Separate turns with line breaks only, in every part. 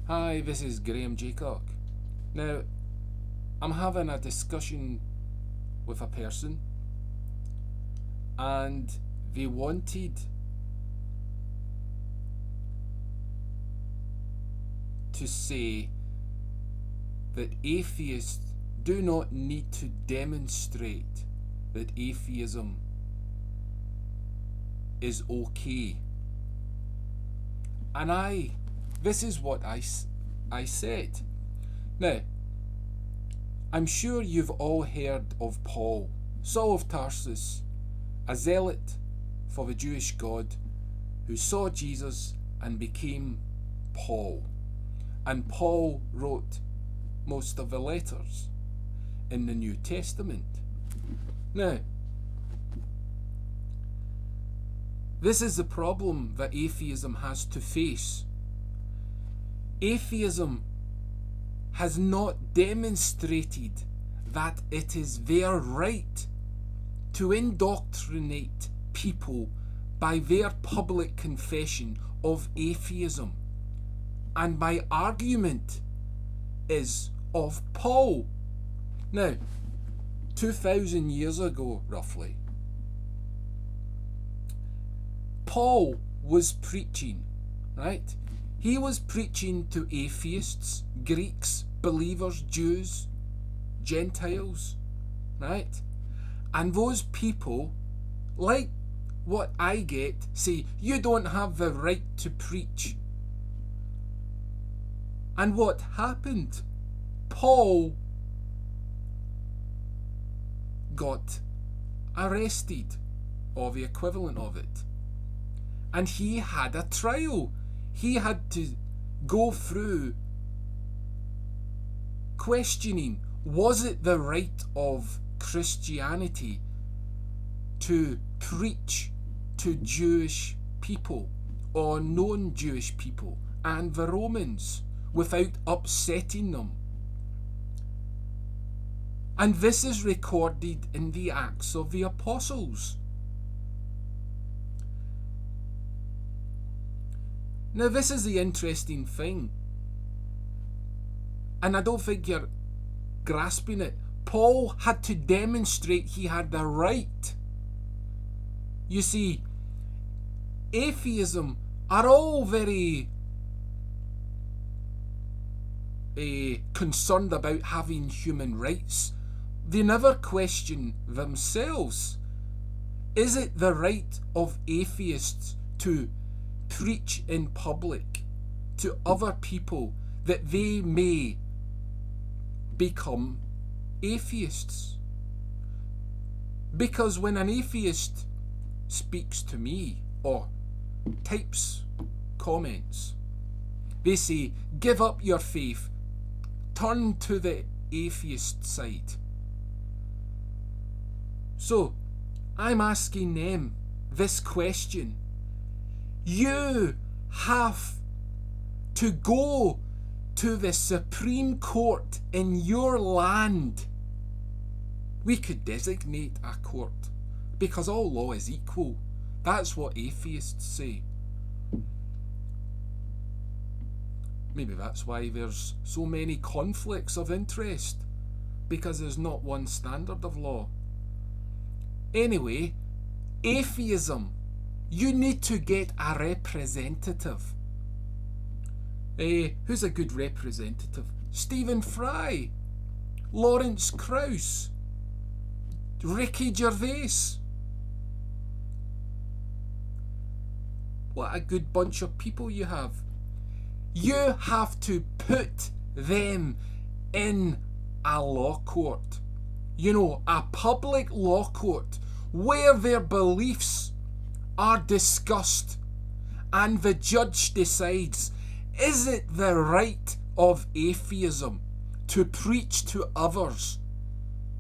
Hi, this is Graham Jeacocke. Now, I'm having a discussion with a person and they wanted to say that atheists do not need to demonstrate that atheism is okay. And this is what I said. Now, I'm sure you've all heard of Paul, Saul of Tarsus, a zealot for the Jewish God who saw Jesus and became Paul. And Paul wrote most of the letters in the New Testament. Now, this is the problem that atheism has to face. Atheism has not demonstrated that it is their right to indoctrinate people by their public confession of atheism. And my argument is of Paul. Now, 2,000 years ago, roughly, Paul was preaching, right? He was preaching to atheists, Greeks, believers, Jews, Gentiles, right? And those people, like what I get, say, you don't have the right to preach. And what happened? Paul got arrested, or the equivalent of it. And he had a trial. He had to go through questioning, was it the right of Christianity to preach to Jewish people or non-Jewish people and the Romans without upsetting them? And this is recorded in the Acts of the Apostles. Now, this is the interesting thing, and I don't think you're grasping it. Paul had to demonstrate he had the right. You see, atheism are all very concerned about having human rights. They never question themselves. Is it the right of atheists to preach in public to other people that they may become atheists? Because when an atheist speaks to me or types comments, they say, give up your faith, turn to the atheist side. So I'm asking them this question. You have to go to the Supreme Court in your land. We could designate a court because all law is equal. That's what atheists say. Maybe that's why there's so many conflicts of interest, because there's not one standard of law. Anyway, atheism, you need to get a representative. Who's a good representative? Stephen Fry, Lawrence Krauss, Ricky Gervais. What a good bunch of people you have. You have to put them in a law court. You know, a public law court where their beliefs are discussed and the judge decides, is it the right of atheism to preach to others,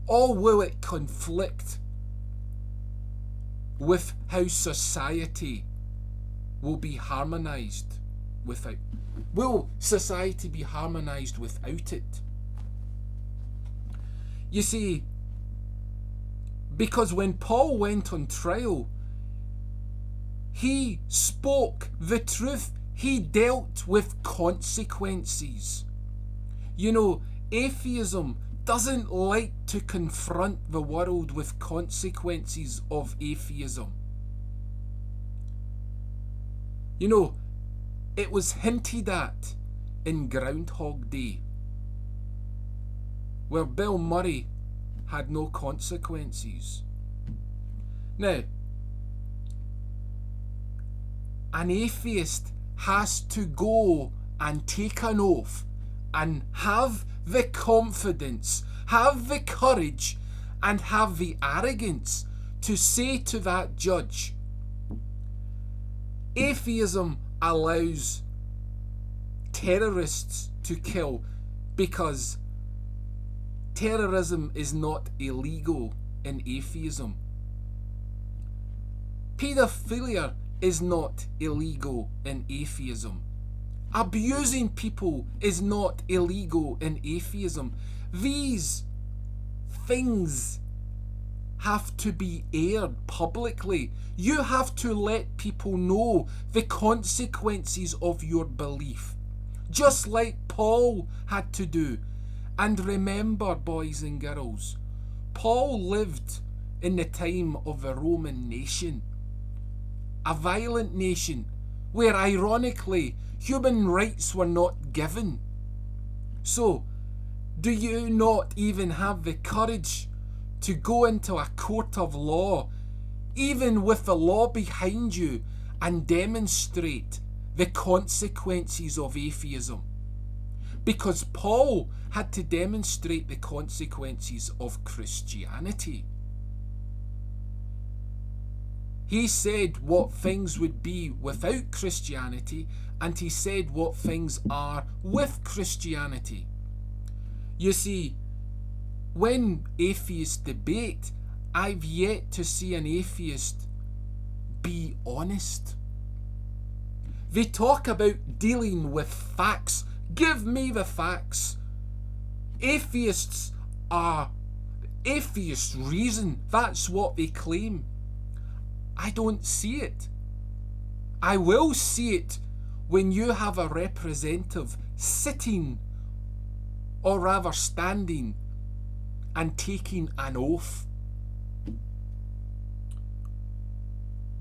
or will it conflict with how society will be harmonised without? Will society be harmonised without it? You see, because when Paul went on trial, he spoke the truth. he dealt with consequences. You know, atheism doesn't like to confront the world with consequences of atheism. You know, it was hinted at in Groundhog Day, where Bill Murray had no consequences. Now, an atheist has to go and take an oath and have the confidence, have the courage, and have the arrogance to say to that judge, atheism allows terrorists to kill because terrorism is not illegal in atheism. Paedophilia is not illegal in atheism. Abusing people is not illegal in atheism. These things have to be aired publicly. You have to let people know the consequences of your belief, just like Paul had to do. And remember, boys and girls, Paul lived in the time of the Roman nation, a violent nation where, ironically, human rights were not given. So, do you not even have the courage to go into a court of law, even with the law behind you, and demonstrate the consequences of atheism? Because Paul had to demonstrate the consequences of Christianity. He said what things would be without Christianity, and he said what things are with Christianity. You see, when atheists debate, I've yet to see an atheist be honest. They talk about dealing with facts. Give me the facts. Atheists reason. That's what they claim. I don't see it. I will see it when you have a representative sitting, or rather standing, and taking an oath.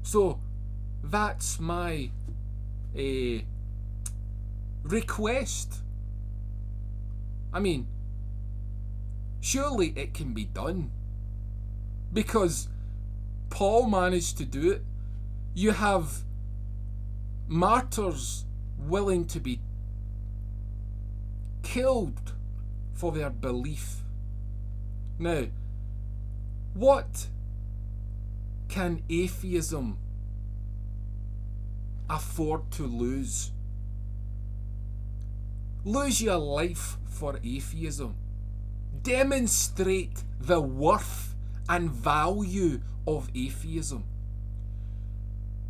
So that's my request. I mean, surely it can be done, because Paul managed to do it. You have martyrs willing to be killed for their belief. Now, what can atheism afford to lose? Lose your life for atheism. Demonstrate the worth and value of atheism.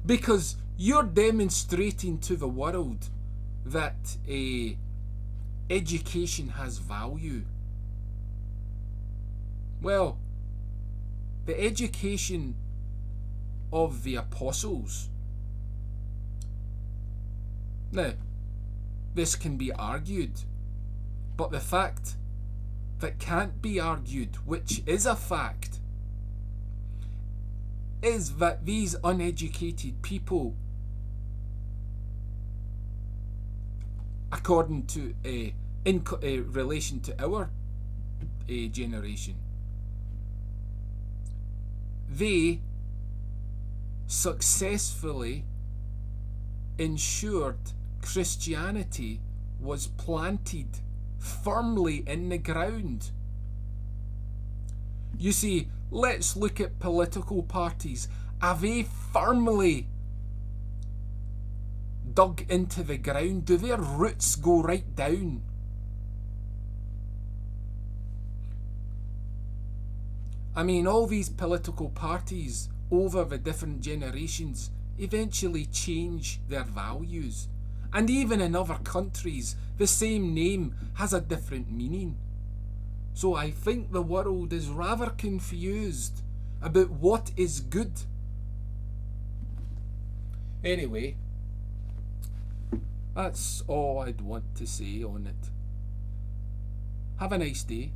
Because you're demonstrating to the world that education has value. Well, the education of the apostles. Now, this can be argued, but the fact that can't be argued, which is a fact, is that these uneducated people, according to in relation to our generation, they successfully ensured Christianity was planted firmly in the ground. You see, let's look at political parties. Are they firmly dug into the ground? Do their roots go right down? I mean, all these political parties over the different generations eventually change their values. And even in other countries, the same name has a different meaning. So I think the world is rather confused about what is good. Anyway, That's all I'd want to say on it. Have a nice day.